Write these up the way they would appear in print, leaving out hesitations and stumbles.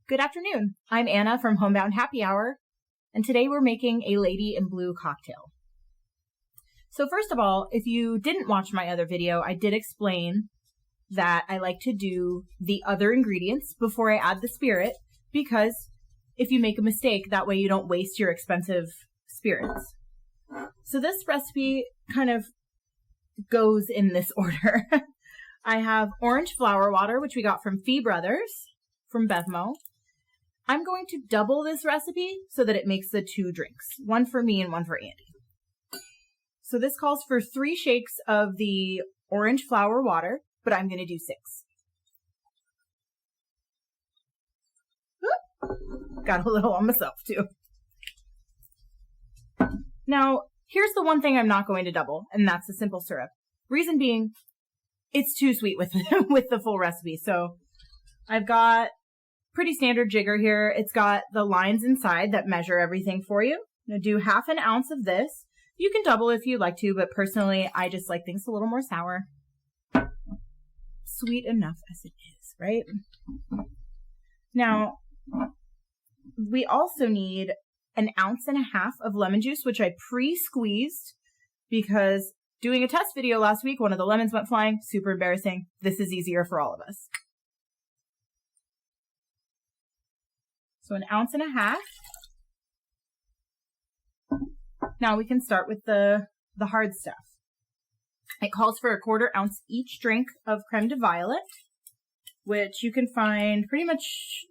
Good afternoon. I'm Anna from Homebound Happy Hour, and today we're making a Lady in Blue cocktail. So first of all, if you didn't watch my other video, I did explain that I like to do the other ingredients before I add the spirit, because if you make a mistake, that way you don't waste your expensive spirits. So this recipe kind of goes in this order. I have orange flower water, which we got from Fee Brothers from Bevmo. I'm going to double this recipe so that it makes the 2 drinks, one for me and one for Andy. So this calls for 3 shakes of the orange flower water, but I'm going to do 6. Oop, got a little on myself too. Now, here's the one thing I'm not going to double, and that's the simple syrup. Reason being, it's too sweet with the full recipe. So I've got pretty standard jigger here. It's got the lines inside that measure everything for you. I'm going to do 1/2 ounce of this. You can double if you'd like to, but personally, I just like things a little more sour. Sweet enough as it is, right? Now, we also need 1.5 ounces of lemon juice, which I pre-squeezed because doing a test video last week, one of the lemons went flying. Super embarrassing. This is easier for all of us. So 1.5 ounces. Now we can start with the hard stuff. It calls for 1/4 ounce each drink of creme de violet, which you can find pretty much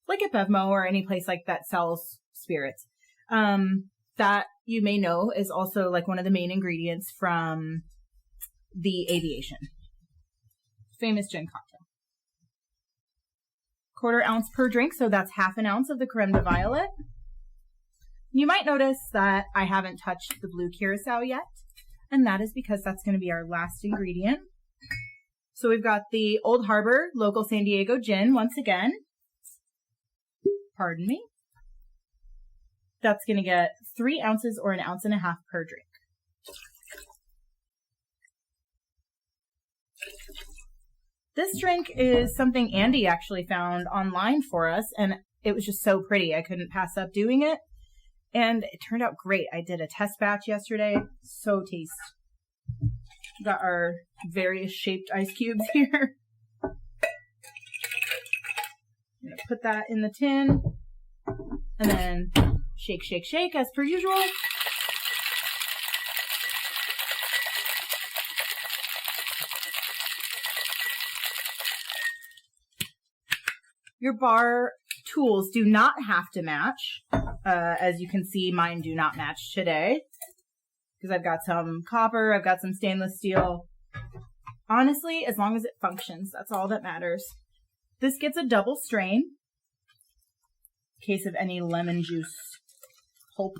like at Bevmo or any place like that sells spirits. That you may know is also like one of the main ingredients from the Aviation. Famous gin cocktail. 1/4 ounce per drink, so that's 1/2 ounce of the creme de violet. You might notice that I haven't touched the blue curacao yet, and that is because that's going to be our last ingredient. So we've got the Old Harbor local San Diego gin once again. Pardon me. That's going to get 3 ounces or 1.5 ounces per drink. This drink is something Andy actually found online for us, and it was just so pretty. I couldn't pass up doing it, and it turned out great. I did a test batch yesterday. So tasty. Got our various shaped ice cubes here. I'm going to put that in the tin, and then shake, shake, shake as per usual. Your bar tools do not have to match. As you can see, mine do not match today because I've got some copper, I've got some stainless steel. Honestly, as long as it functions, that's all that matters. This gets a double strain in case of any lemon juice hope.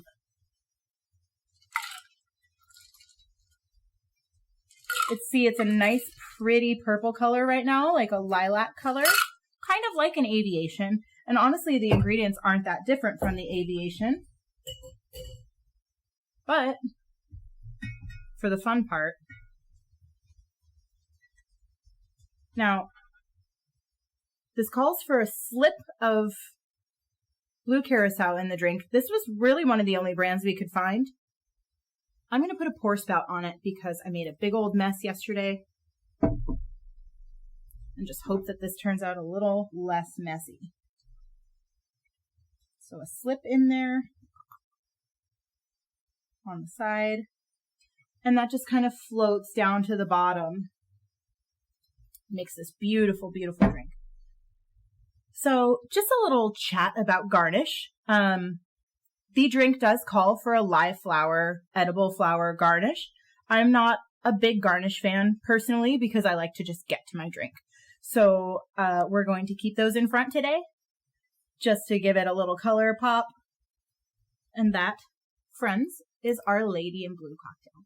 It's a nice, pretty purple color right now, like a lilac color. Kind of like an Aviation. And honestly, the ingredients aren't that different from the Aviation. But for the fun part. Now, this calls for a slip of blue curacao in the drink. This was really one of the only brands we could find. I'm going to put a pour spout on it because I made a big old mess yesterday. And just hope that this turns out a little less messy. So a slip in there on the side, and that just kind of floats down to the bottom. Makes this beautiful, beautiful drink. So just a little chat about garnish. The drink does call for a live flower, edible flower garnish. I'm not a big garnish fan personally because I like to just get to my drink. So we're going to keep those in front today just to give it a little color pop. And that, friends, is our Lady in Blue cocktail.